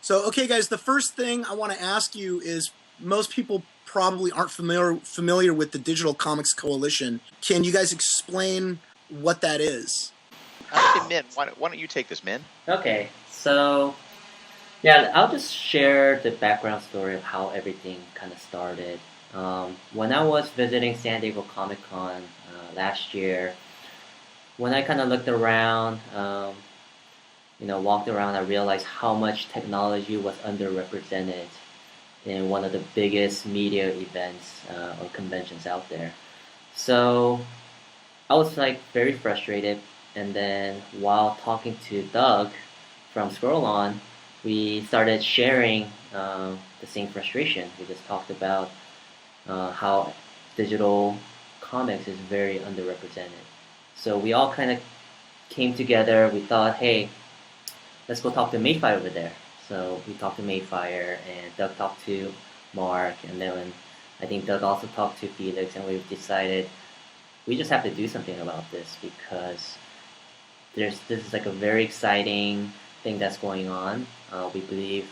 So, okay, guys, the first thing I want to ask you is most people probably aren't familiar with the Digital Comics Coalition. Can you guys explain what that is? Min, why don't you take this, Min? Okay, so yeah, I'll just share the background story of how everything kind of started. When I was visiting San Diego Comic-Con last year, when I kind of looked around, walked around, I realized how much technology was underrepresented in one of the biggest media events or conventions out there. So I was like very frustrated, and then while talking to Doug from Scrollon, we started sharing the same frustration. We just talked about how digital comics is very underrepresented. So we all kind of came together. We thought, hey, let's go talk to Madefire over there. So we talked to Madefire, and Doug talked to Mark, and then I think Doug also talked to Felix, and we decided we just have to do something about this because this is like a very exciting thing that's going on. We believe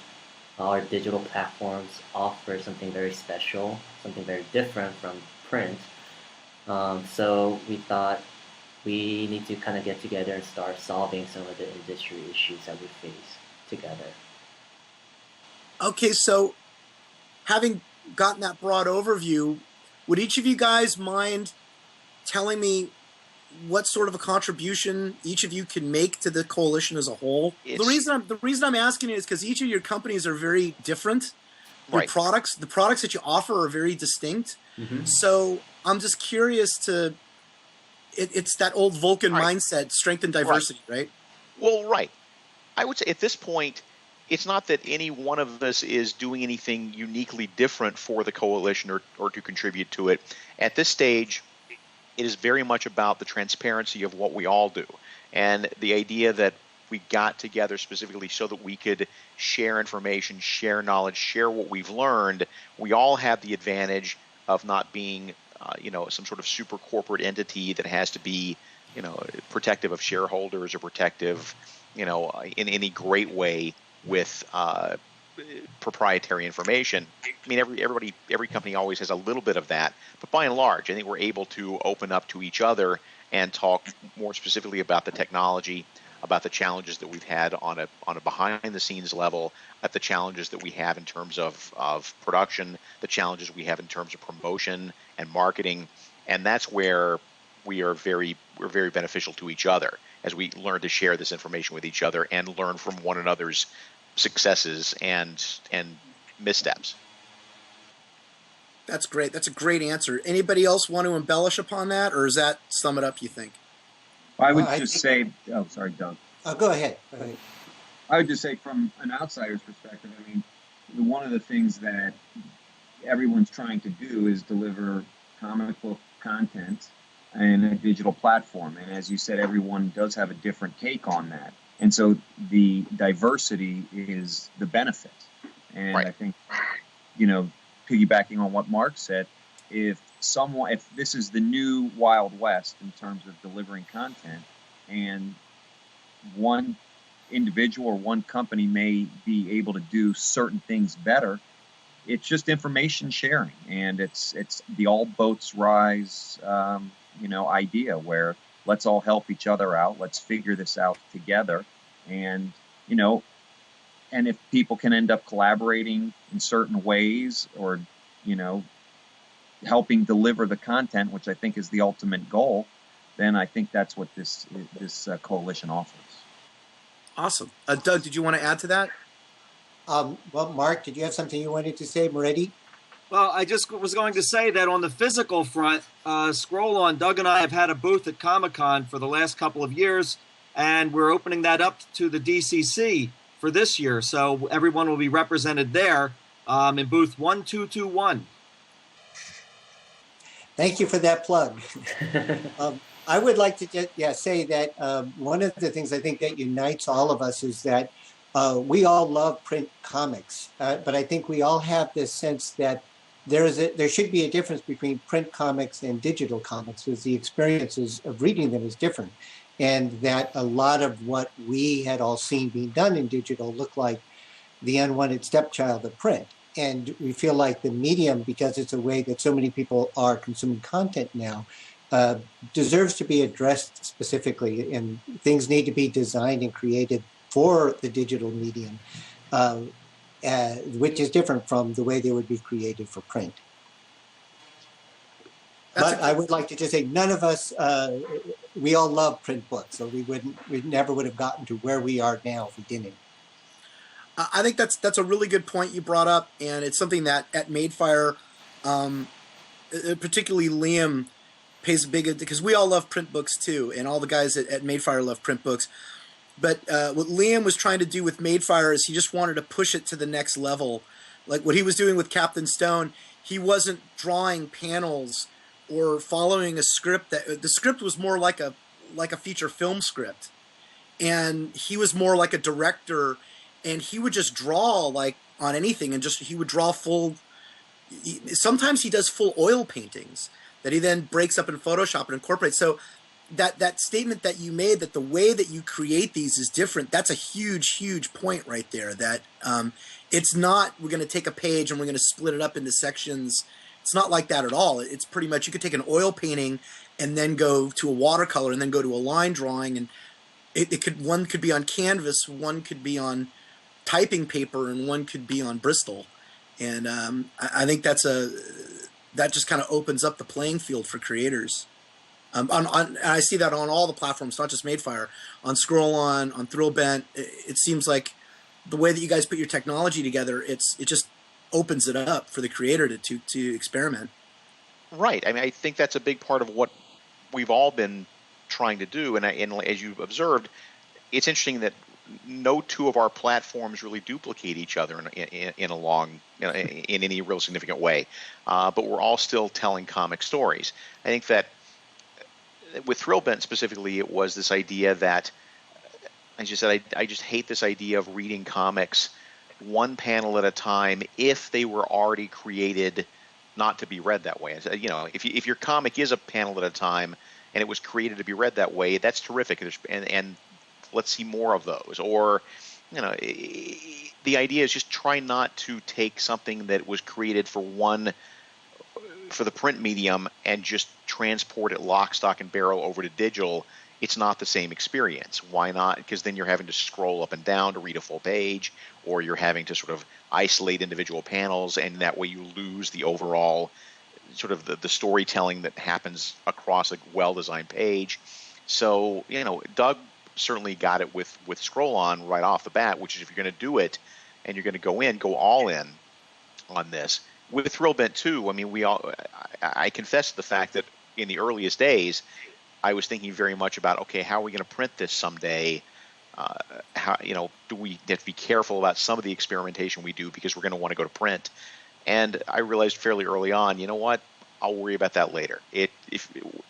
our digital platforms offer something very special, something very different from print. So we thought we need to kind of get together and start solving some of the industry issues that we face together. Okay, so having gotten that broad overview, would each of you guys mind telling me what sort of a contribution each of you can make to the coalition as a whole? The reason I'm asking is because each of your companies are very different. Your Right. the products that you offer are very distinct. Mm-hmm. So I'm just curious to. It's that old Vulcan mindset, strength and diversity, right? Well, right. I would say at this point, it's not that any one of us is doing anything uniquely different for the coalition or to contribute to it. At this stage, it is very much about the transparency of what we all do. And the idea that we got together specifically so that we could share information, share knowledge, share what we've learned. We all have the advantage of not being some sort of super corporate entity that has to be, protective of shareholders or protective, in any great way with proprietary information. I mean, every company always has a little bit of that, but by and large, I think we're able to open up to each other and talk more specifically about the technology, about the challenges that we've had on a behind-the-scenes level, at the challenges that we have in terms of production, the challenges we have in terms of promotion and marketing, and that's where we're very beneficial to each other as we learn to share this information with each other and learn from one another's successes and missteps. That's great. That's a great answer. Anybody else want to embellish upon that, or does that sum it up, you think? I would say, oh, sorry, Doug. Go ahead. I would just say from an outsider's perspective, I mean, one of the things that everyone's trying to do is deliver comic book content in a digital platform. And as you said, everyone does have a different take on that. And so the diversity is the benefit. And right. I think, piggybacking on what Mark said, if this is the new Wild West in terms of delivering content, and one individual or one company may be able to do certain things better, it's just information sharing, and it's the all boats rise idea where let's all help each other out, let's figure this out together, and and if people can end up collaborating in certain ways or helping deliver the content, which I think is the ultimate goal, then I think that's what this coalition offers. Awesome. Doug, did you want to add to that? Well, Mark, did you have something you wanted to say, Moretti? Well, I just was going to say that on the physical front, Scrollon, Doug and I have had a booth at Comic-Con for the last couple of years, and we're opening that up to the DCC for this year. So everyone will be represented there in booth 1221. Thank you for that plug. I would like to just, say that one of the things I think that unites all of us is that we all love print comics, but I think we all have this sense that there should be a difference between print comics and digital comics, because the experiences of reading them is different, and that a lot of what we had all seen being done in digital looked like the unwanted stepchild of print. And we feel like the medium, because it's a way that so many people are consuming content now, deserves to be addressed specifically, and things need to be designed and created for the digital medium, which is different from the way they would be created for print. But I would like to just say, none of us, we all love print books, so we never would have gotten to where we are now if we didn't. I think that's a really good point you brought up, and it's something that at Madefire, particularly Liam, pays a big, because we all love print books too, and all the guys at Madefire love print books. But what Liam was trying to do with Madefire is he just wanted to push it to the next level. Like what he was doing with Captain Stone, he wasn't drawing panels or following a script. The script was more like a feature film script, and he was more like a director. And he would just draw like on anything, and he would draw full. Sometimes he does full oil paintings that he then breaks up in Photoshop and incorporates. So that statement that you made, that the way that you create these is different, that's a huge point right there. That it's not, we're going to take a page and we're going to split it up into sections. It's not like that at all. It's pretty much, you could take an oil painting and then go to a watercolor and then go to a line drawing, and one could be on canvas, one could be on typing paper, and one could be on Bristol. And I think that just kind of opens up the playing field for creators. And I see that on all the platforms, not just Madefire, on Scrollon, on Thrillbent. It seems like the way that you guys put your technology together, it just opens it up for the creator to experiment. Right. I mean, I think that's a big part of what we've all been trying to do. And as you've observed, it's interesting that no two of our platforms really duplicate each other in any real significant way, but we're all still telling comic stories. I think that with Thrillbent specifically, it was this idea that, as you said, I just hate this idea of reading comics one panel at a time if they were already created not to be read that way. You know, if your comic is a panel at a time and it was created to be read that way, that's terrific. And let's see more of those. Or, you know, the idea is just try not to take something that was created for the print medium and just transport it lock, stock, and barrel over to digital. It's not the same experience. Why not? Because then you're having to scroll up and down to read a full page, or you're having to sort of isolate individual panels, and that way you lose the overall sort of the storytelling that happens across a well-designed page. So, you know, Doug certainly got it with Scrollon right off the bat, which is, if you're going to do it and you're going to go all in on this. With Thrillbent too, I mean, I confess to the fact that in the earliest days, I was thinking very much about, okay, how are we going to print this someday? How, you know, do we have to be careful about some of the experimentation we do because we're going to want to go to print? And I realized fairly early on, you know what? I'll worry about that later. If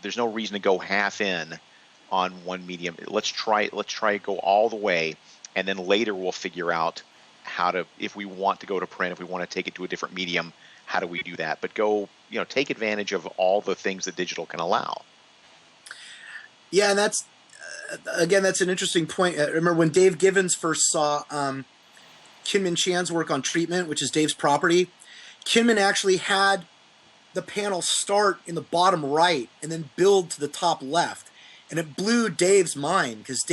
there's no reason to go half in on one medium, let's try go all the way, and then later we'll figure out how to, if we want to go to print, if we want to take it to a different medium, how do we do that? But take advantage of all the things that digital can allow. Yeah, and that's an interesting point. I remember when Dave Givens first saw Kinman Chan's work on Treatment, which is Dave's property. Kinman actually had the panel start in the bottom right and then build to the top left. And it blew Dave's mind because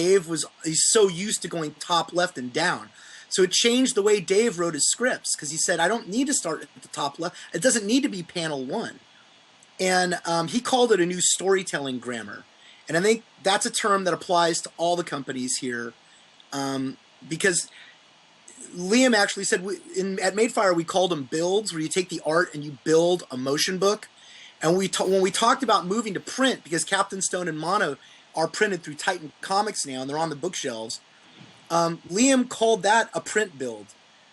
he's so used to going top left and down. So it changed the way Dave wrote his scripts, because he said, I don't need to start at the top left. It doesn't need to be panel one. And he called it a new storytelling grammar. And I think that's a term that applies to all the companies here, because Liam actually said at Madefire we called them builds, where you take the art and you build a motion book. And when we talked about moving to print, because Captain Stone and Mono are printed through Titan Comics now and they're on the bookshelves, Liam called that a print build.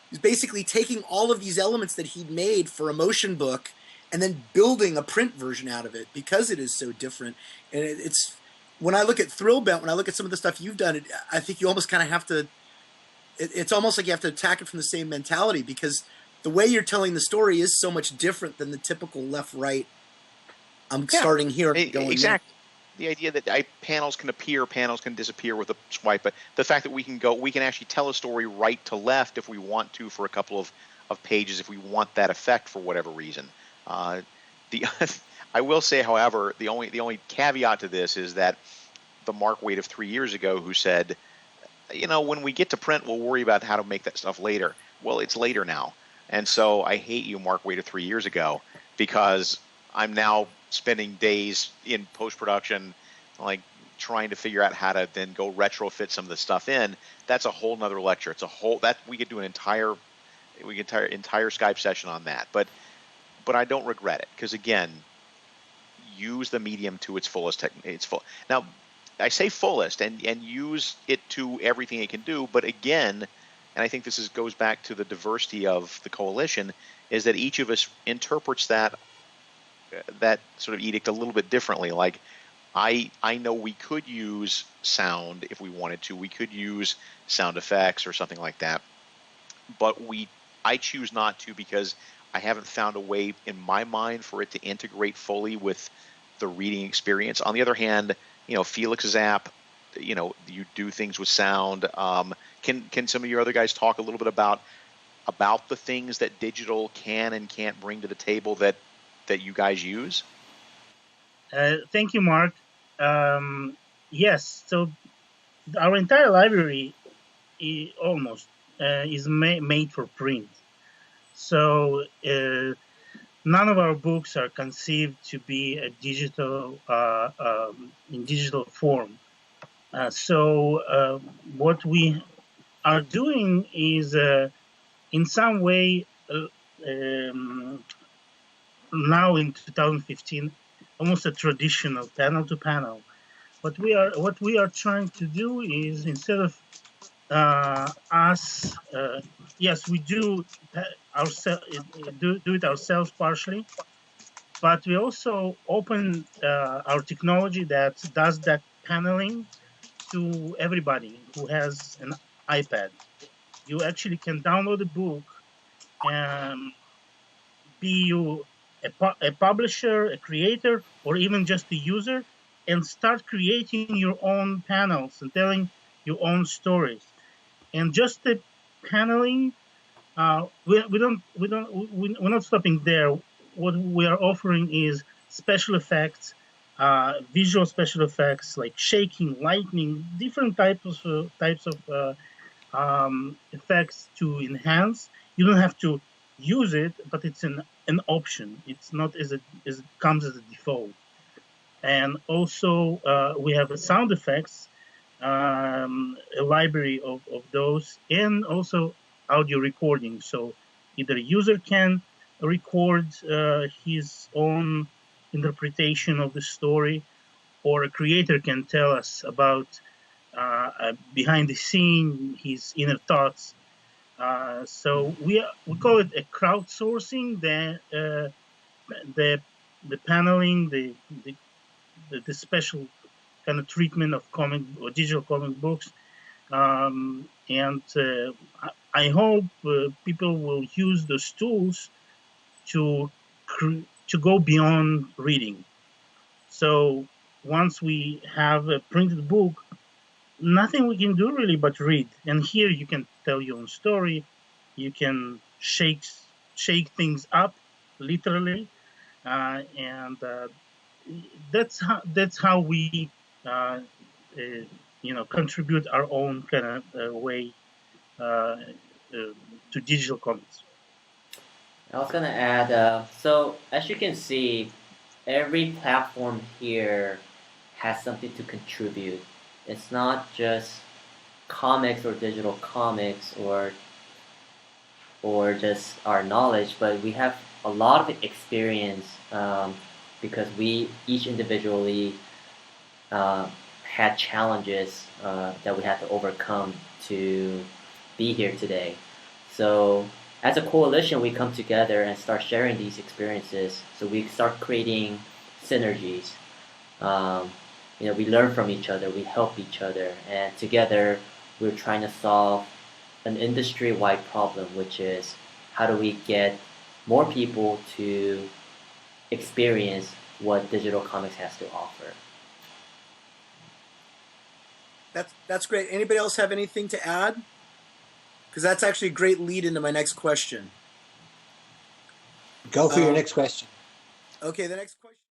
He's basically taking all of these elements that he'd made for a motion book and then building a print version out of it, because it is so different. And it's, when I look at Thrillbent, when I look at some of the stuff you've done, I think you almost kind of have to, it's almost like you have to attack it from the same mentality, because the way you're telling the story is so much different than the typical left-right. I'm starting here and going exactly. the idea that panels can appear, panels can disappear with a swipe, but the fact that we can actually tell a story right to left if we want to for a couple of pages if we want that effect for whatever reason. The I will say, however, the only caveat to this is that the Mark Waid of 3 years ago, who said, when we get to print, we'll worry about how to make that stuff later. Well, it's later now, and so I hate you, Mark Waid of 3 years ago, because I'm now spending days in post-production, like trying to figure out how to then go retrofit some of the stuff in. That's a whole nother lecture. It's a whole that we could do an entire Skype session on that. But I don't regret it, because again, use the medium to its fullest. Now, I say fullest and use it to everything it can do. But again, and I think this goes back to the diversity of the coalition, is that each of us interprets that sort of edict a little bit differently. Like, I know we could use sound if we wanted to. We could use sound effects or something like that. But I choose not to, because I haven't found a way in my mind for it to integrate fully with the reading experience. On the other hand, Felix's app, you do things with sound. Can some of your other guys talk a little bit about the things that digital can and can't bring to the table that you guys use? Thank you, Mark. Yes, so our entire library almost is made for print. So none of our books are conceived to be a in digital form. So what we are doing is, in some way, now in 2015, almost a traditional panel to panel. What we are trying to do is, instead of us, yes, we do it ourselves partially, but we also open our technology that does that paneling to everybody who has an iPad. You actually can download a book, and be you a publisher, a creator, or even just a user, and start creating your own panels and telling your own stories. And just the paneling, we're not stopping there. What we are offering is special effects, visual special effects like shaking, lightning, different types of effects to enhance. You don't have to use it, but it's an option. It's not as it comes as a default. And also we have a sound effects, a library of those, and also audio recording. So either a user can record his own interpretation of the story, or a creator can tell us about behind the scene, his inner thoughts. So we call it a crowdsourcing, the paneling, the special kind of treatment of comic or digital comic books, and I hope people will use those tools to go beyond reading. So once we have a printed book, nothing we can do really but read. And here you can tell your own story. You can shake things up, literally, and that's how we contribute our own kind of way to digital comics. I was gonna add, so as you can see, every platform here has something to contribute. It's not just comics or digital comics or just our knowledge, but we have a lot of experience because we each individually had challenges that we had to overcome to be here today. So as a coalition, we come together and start sharing these experiences. So we start creating synergies. We learn from each other, we help each other, and together we're trying to solve an industry-wide problem, which is how do we get more people to experience what digital comics has to offer. That's great. Anybody else have anything to add? Because that's actually a great lead into my next question. Go for your next question. Okay, the next question.